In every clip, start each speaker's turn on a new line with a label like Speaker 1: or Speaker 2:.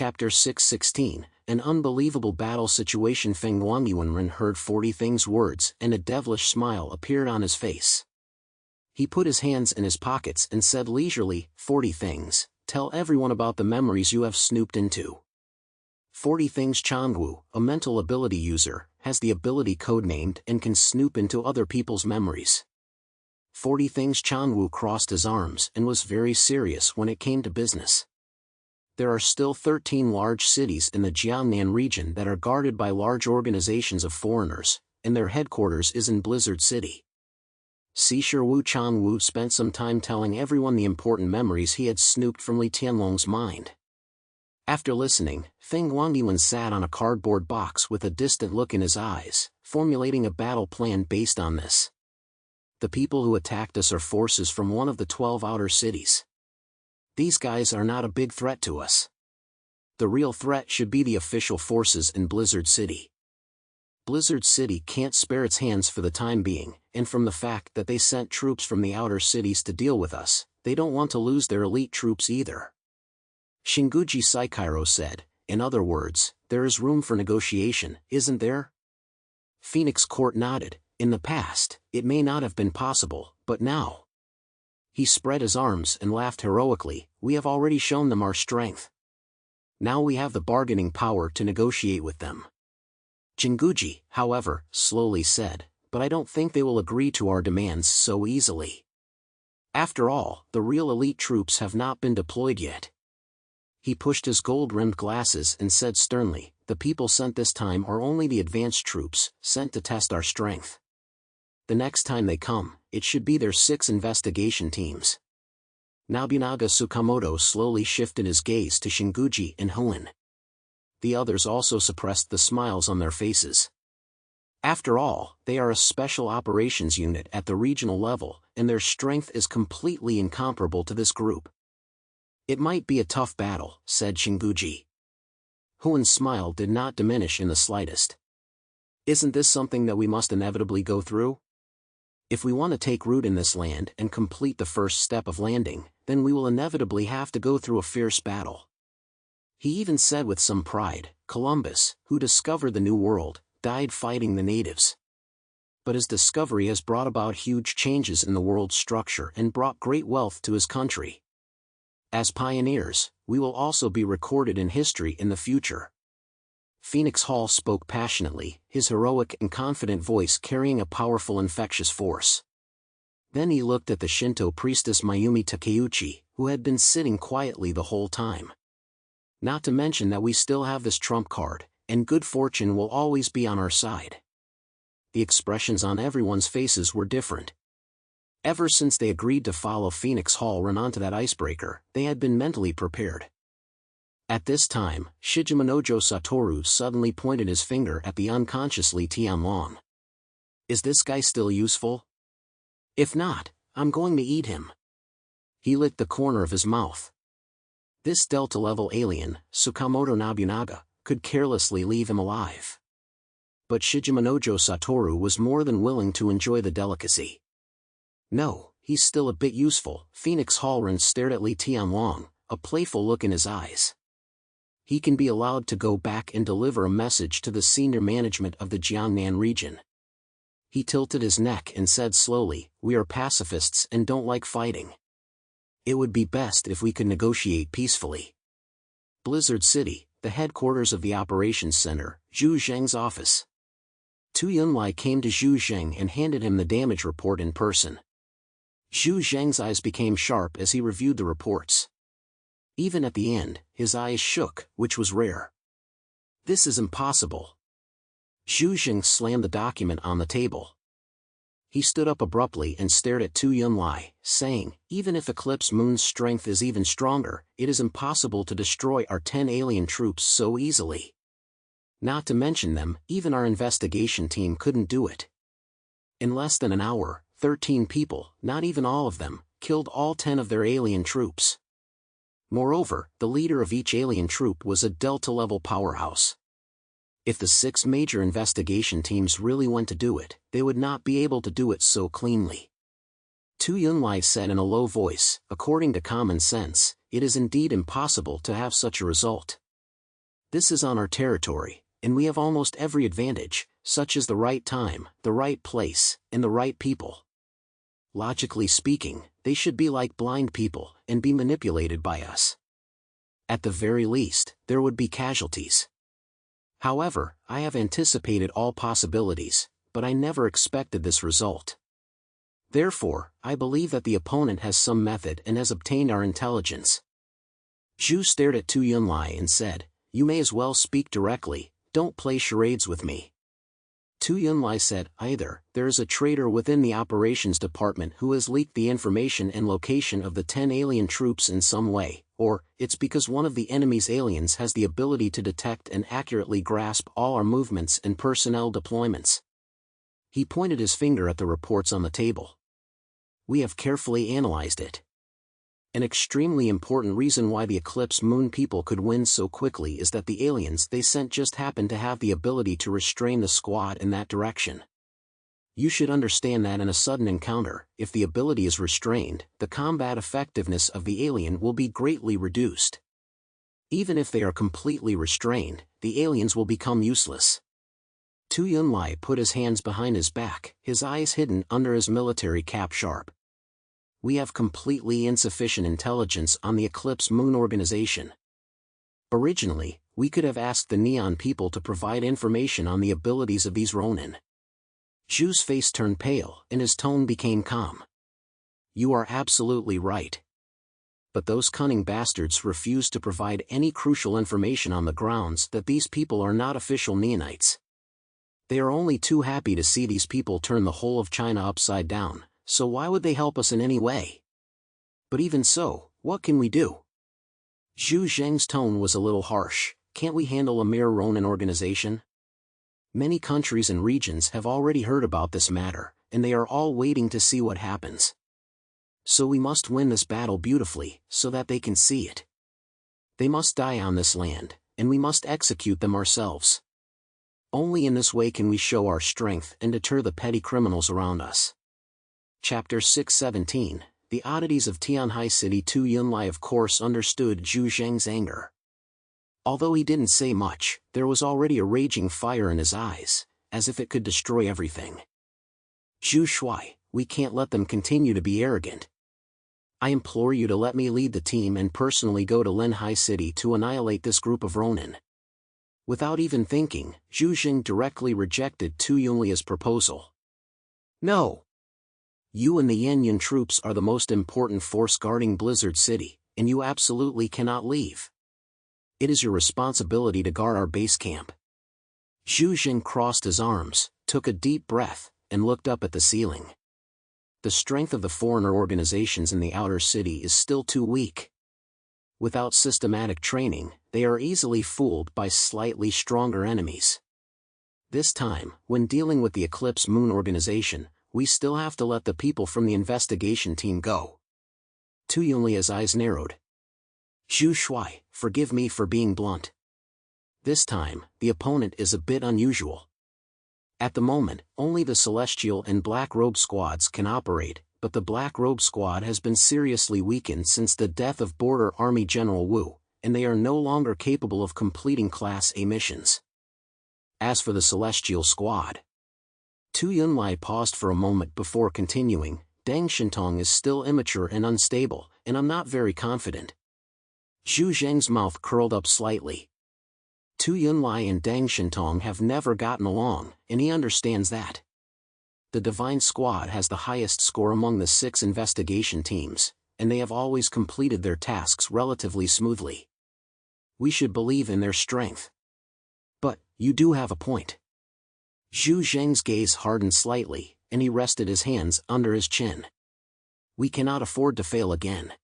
Speaker 1: Chapter 616, An unbelievable battle situation. Feng Wangyuanren heard 40 things words and a devilish smile appeared on his face. He put his hands in his pockets and said leisurely, 40 things, tell everyone about the memories you have snooped into. 40 things. Changwu, a mental ability user, has the ability codenamed and can snoop into other people's memories. 40 things. Changwu crossed his arms and was very serious when it came to business. There are still 13 large cities in the Jiangnan region that are guarded by large organizations of foreigners, and their headquarters is in Blizzard City. Sisher Wu Changwu spent some time telling everyone the important memories he had snooped from Li Tianlong's mind. After listening, Feng Wangyuan sat on a cardboard box with a distant look in his eyes, formulating a battle plan based on this. The people who attacked us are forces from one of the 12 outer cities. These guys are not a big threat to us. The real threat should be the official forces in Blizzard City. Blizzard City can't spare its hands for the time being, and from the fact that they sent troops from the outer cities to deal with us, they don't want to lose their elite troops either. Shinguji Saikairo said, in other words, there is room for negotiation, isn't there? Phoenix Court nodded. In the past, it may not have been possible, but now. He spread his arms and laughed heroically. We have already shown them our strength. Now we have the bargaining power to negotiate with them. Jinguji, however, slowly said, but I don't think they will agree to our demands so easily. After all, the real elite troops have not been deployed yet. He pushed his gold-rimmed glasses and said sternly, the people sent this time are only the advanced troops, sent to test our strength. The next time they come, it should be their 6 investigation teams. Nobunaga Tsukamoto slowly shifted his gaze to Shinguji and Huan. The others also suppressed the smiles on their faces. After all, they are a special operations unit at the regional level, and their strength is completely incomparable to this group. It might be a tough battle, said Shinguji. Huan's smile did not diminish in the slightest. Isn't this something that we must inevitably go through? If we want to take root in this land and complete the first step of landing, then we will inevitably have to go through a fierce battle. He even said with some pride, Columbus, who discovered the New World, died fighting the natives. But his discovery has brought about huge changes in the world's structure and brought great wealth to his country. As pioneers, we will also be recorded in history in the future. Phoenix Hall spoke passionately, his heroic and confident voice carrying a powerful infectious force. Then he looked at the Shinto priestess Mayumi Takeuchi, who had been sitting quietly the whole time. Not to mention that we still have this trump card, and good fortune will always be on our side. The expressions on everyone's faces were different. Ever since they agreed to follow Phoenix Hall run onto that icebreaker, they had been mentally prepared. At this time, Shijimanojo Satoru suddenly pointed his finger at the unconscious Li Tianlong. Is this guy still useful? If not, I'm going to eat him. He licked the corner of his mouth. This Delta-level alien, Tsukamoto Nobunaga, could carelessly leave him alive. But Shijimanojo Satoru was more than willing to enjoy the delicacy. No, he's still a bit useful. Phoenix Hallren stared at Li Tianlong, a playful look in his eyes. He can be allowed to go back and deliver a message to the senior management of the Jiangnan region. He tilted his neck and said slowly, we are pacifists and don't like fighting. It would be best if we could negotiate peacefully. Blizzard City, the headquarters of the operations center, Zhu Zheng's office. Tu Yunlai came to Zhu Zheng and handed him the damage report in person. Zhu Zheng's eyes became sharp as he reviewed the reports. Even at the end, his eyes shook, which was rare. This is impossible. Zhu Zheng slammed the document on the table. He stood up abruptly and stared at Tu Yunlai, saying, even if Eclipse Moon's strength is even stronger, it is impossible to destroy our 10 alien troops so easily. Not to mention them, even our investigation team couldn't do it. In less than an hour, 13 people, not even all of them, killed all 10 of their alien troops. Moreover, the leader of each alien troop was a Delta-level powerhouse. If the 6 major investigation teams really went to do it, they would not be able to do it so cleanly. Tu Yunlai said in a low voice, according to common sense, it is indeed impossible to have such a result. This is on our territory, and we have almost every advantage, such as the right time, the right place, and the right people. Logically speaking, they should be like blind people and be manipulated by us. At the very least, there would be casualties. However, I have anticipated all possibilities, but I never expected this result. Therefore, I believe that the opponent has some method and has obtained our intelligence. Zhu stared at Tu Yunlai and said, "You may as well speak directly, don't play charades with me." Tu Yunlai said, "Either there is a traitor within the operations department who has leaked the information and location of the 10 alien troops in some way, or it's because one of the enemy's aliens has the ability to detect and accurately grasp all our movements and personnel deployments." He pointed his finger at the reports on the table. "We have carefully analyzed it. An extremely important reason why the Eclipse Moon people could win so quickly is that the aliens they sent just happened to have the ability to restrain the squad in that direction. You should understand that in a sudden encounter, if the ability is restrained, the combat effectiveness of the alien will be greatly reduced. Even if they are completely restrained, the aliens will become useless." Tu Yunlai put his hands behind his back, his eyes hidden under his military cap sharp. "We have completely insufficient intelligence on the Eclipse Moon organization. Originally, we could have asked the Neon people to provide information on the abilities of these Ronin." Zhu's face turned pale, and his tone became calm. "You are absolutely right. But those cunning bastards refuse to provide any crucial information on the grounds that these people are not official Neonites. They are only too happy to see these people turn the whole of China upside down, so why would they help us in any way? But even so, what can we do?" Zhu Zheng's tone was a little harsh. "Can't we handle a mere Ronin organization? Many countries and regions have already heard about this matter, and they are all waiting to see what happens. So we must win this battle beautifully, so that they can see it. They must die on this land, and we must execute them ourselves. Only in this way can we show our strength and deter the petty criminals around us." Chapter 617, The Oddities of Tianhai City. Tu Yunlai of course understood Zhu Zheng's anger. Although he didn't say much, there was already a raging fire in his eyes, as if it could destroy everything. "Zhu Shuai, we can't let them continue to be arrogant. I implore you to let me lead the team and personally go to Linhai City to annihilate this group of Ronin." Without even thinking, Zhu Zheng directly rejected Tu Yunlai's proposal. "No. You and the Yanyan troops are the most important force guarding Blizzard City, and you absolutely cannot leave. It is your responsibility to guard our base camp." Zhu Zheng crossed his arms, took a deep breath, and looked up at the ceiling. The strength of the foreigner organizations in the outer city is still too weak. Without systematic training, they are easily fooled by slightly stronger enemies. This time, when dealing with the Eclipse Moon organization, we still have to let the people from the investigation team go. Tu Yunlai's eyes narrowed. "Zhu Shuai, forgive me for being blunt. This time, the opponent is a bit unusual. At the moment, only the Celestial and Black Robe squads can operate, but the Black Robe squad has been seriously weakened since the death of Border Army General Wu, and they are no longer capable of completing Class A missions. As for the Celestial squad..." Tu Yunlai paused for a moment before continuing, "Deng Shintong is still immature and unstable, and I'm not very confident." Zhu Zheng's mouth curled up slightly. Tu Yunlai and Deng Shintong have never gotten along, and he understands that. The Divine Squad has the highest score among the 6 investigation teams, and they have always completed their tasks relatively smoothly. We should believe in their strength. But, you do have a point. Zhu Zheng's gaze hardened slightly, and he rested his hands under his chin. We cannot afford to fail again.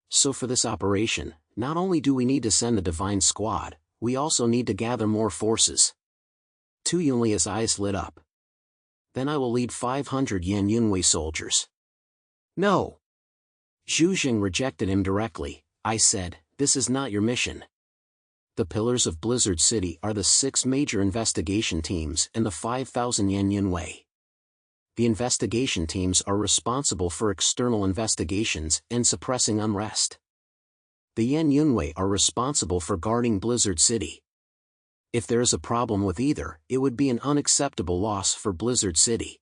Speaker 1: So for this operation, not only do we need to send the Divine Squad, we also need to gather more forces. Tu Yunlai's eyes lit up. Then I will lead 500 Yan Yunwei soldiers. No. Zhu Zheng rejected him directly. I said, this is not your mission. The pillars of Blizzard City are the 6 major investigation teams and the 5,000 Yan Yunwei. The investigation teams are responsible for external investigations and suppressing unrest. The Yan Yunwei are responsible for guarding Blizzard City. If there is a problem with either, it would be an unacceptable loss for Blizzard City.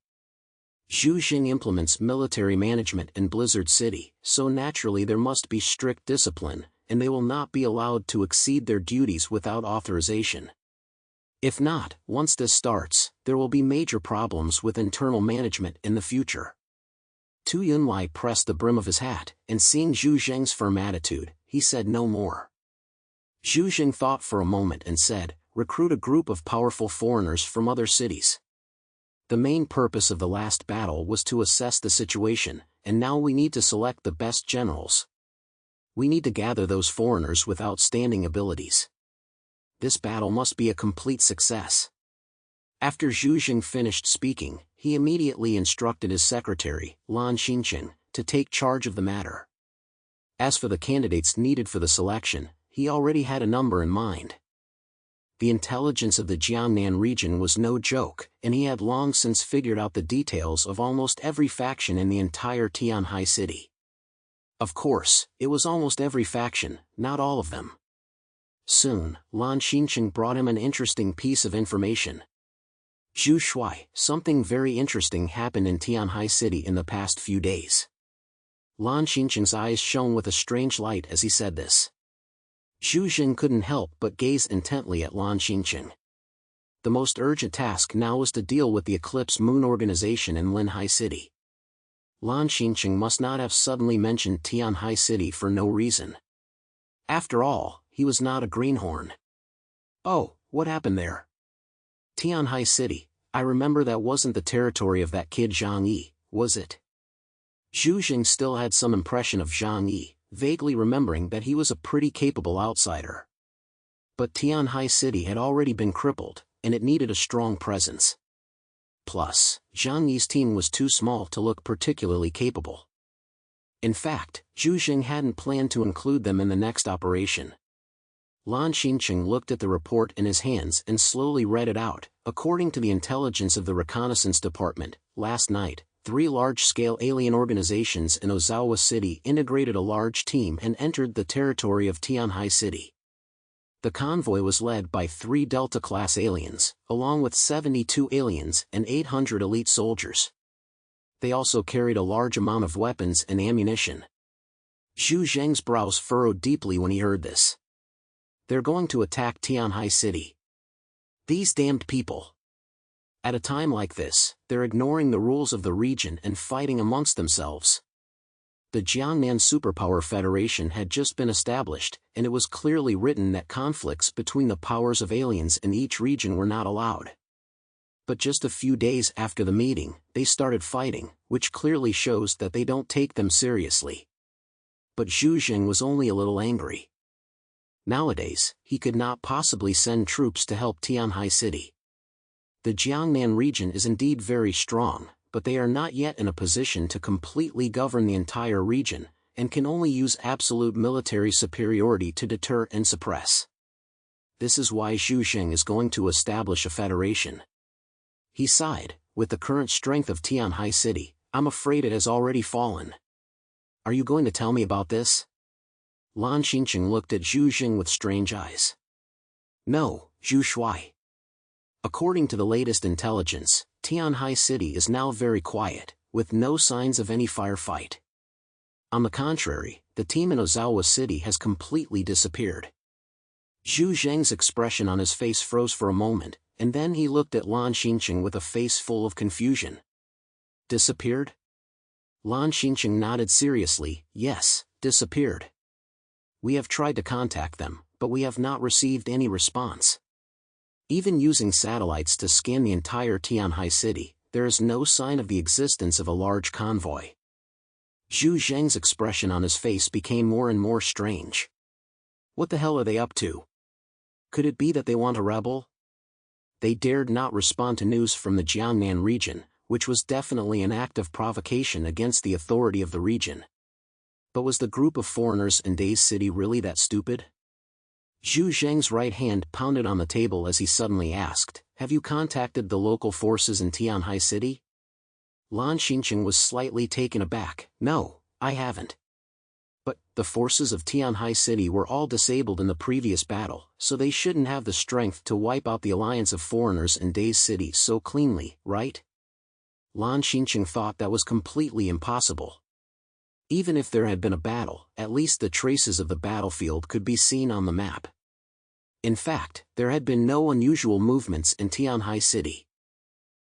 Speaker 1: Zhu Jing implements military management in Blizzard City, so naturally there must be strict discipline, and they will not be allowed to exceed their duties without authorization. If not, once this starts, there will be major problems with internal management in the future. Tu Yunlai pressed the brim of his hat, and seeing Zhu Jing's firm attitude, he said no more. Zhu Jing thought for a moment and said, "Recruit a group of powerful foreigners from other cities." The main purpose of the last battle was to assess the situation, and now we need to select the best generals. We need to gather those foreigners with outstanding abilities. This battle must be a complete success. After Zhu Jing finished speaking, he immediately instructed his secretary, Lan Xinqing, to take charge of the matter. As for the candidates needed for the selection, he already had a number in mind. The intelligence of the Jiangnan region was no joke, and he had long since figured out the details of almost every faction in the entire Tianhai city. Of course, it was almost every faction, not all of them. Soon, Lan Xinqing brought him an interesting piece of information. "Zhu Shuai, something very interesting happened in Tianhai city in the past few days." Lan Xinqing's eyes shone with a strange light as he said this. Zhu Jing couldn't help but gaze intently at Lan Xinqing. The most urgent task now was to deal with the Eclipse Moon organization in Linhai City. Lan Xinqing must not have suddenly mentioned Tianhai City for no reason. After all, he was not a greenhorn. "Oh, what happened there?" "Tianhai City, I remember that wasn't the territory of that kid Zhang Yi, was it?" Zhu Jing still had some impression of Zhang Yi, vaguely remembering that he was a pretty capable outsider. But Tianhai City had already been crippled, and it needed a strong presence. Plus, Zhang Yi's team was too small to look particularly capable. In fact, Zhu Jing hadn't planned to include them in the next operation. Lan Xinqing looked at the report in his hands and slowly read it out. According to the intelligence of the reconnaissance department, last night, 3 large-scale alien organizations in Ozawa City integrated a large team and entered the territory of Tianhai City. The convoy was led by 3 Delta-class aliens, along with 72 aliens and 800 elite soldiers. They also carried a large amount of weapons and ammunition. Zhu Zheng's brows furrowed deeply when he heard this. They're going to attack Tianhai City. These damned people. At a time like this, they're ignoring the rules of the region and fighting amongst themselves. The Jiangnan Superpower Federation had just been established, and it was clearly written that conflicts between the powers of aliens in each region were not allowed. But just a few days after the meeting, they started fighting, which clearly shows that they don't take them seriously. But Zhu Jing was only a little angry. Nowadays, he could not possibly send troops to help Tianhai City. The Jiangnan region is indeed very strong, but they are not yet in a position to completely govern the entire region, and can only use absolute military superiority to deter and suppress. This is why Zhu Jing is going to establish a federation. He sighed, with the current strength of Tianhai City, I'm afraid it has already fallen. Are you going to tell me about this? Lan Xinqing looked at Zhu Jing with strange eyes. No, Zhu Shuai. According to the latest intelligence, Tianhai City is now very quiet, with no signs of any firefight. On the contrary, the team in Ozawa City has completely disappeared. Zhu Zheng's expression on his face froze for a moment, and then he looked at Lan Xinqing with a face full of confusion. Disappeared? Lan Xinqing nodded seriously, yes, disappeared. We have tried to contact them, but we have not received any response. Even using satellites to scan the entire Tianhai City, there is no sign of the existence of a large convoy. Zhu Zheng's expression on his face became more and more strange. What the hell are they up to? Could it be that they want a rebel? They dared not respond to news from the Jiangnan region, which was definitely an act of provocation against the authority of the region. But was the group of foreigners in Days City really that stupid? Zhu Zheng's right hand pounded on the table as he suddenly asked, have you contacted the local forces in Tianhai City? Lan Xinqing was slightly taken aback. No, I haven't. But, the forces of Tianhai City were all disabled in the previous battle, so they shouldn't have the strength to wipe out the alliance of foreigners in Day's city so cleanly, right? Lan Xinqiang thought that was completely impossible. Even if there had been a battle, at least the traces of the battlefield could be seen on the map. In fact, there had been no unusual movements in Tianhai City.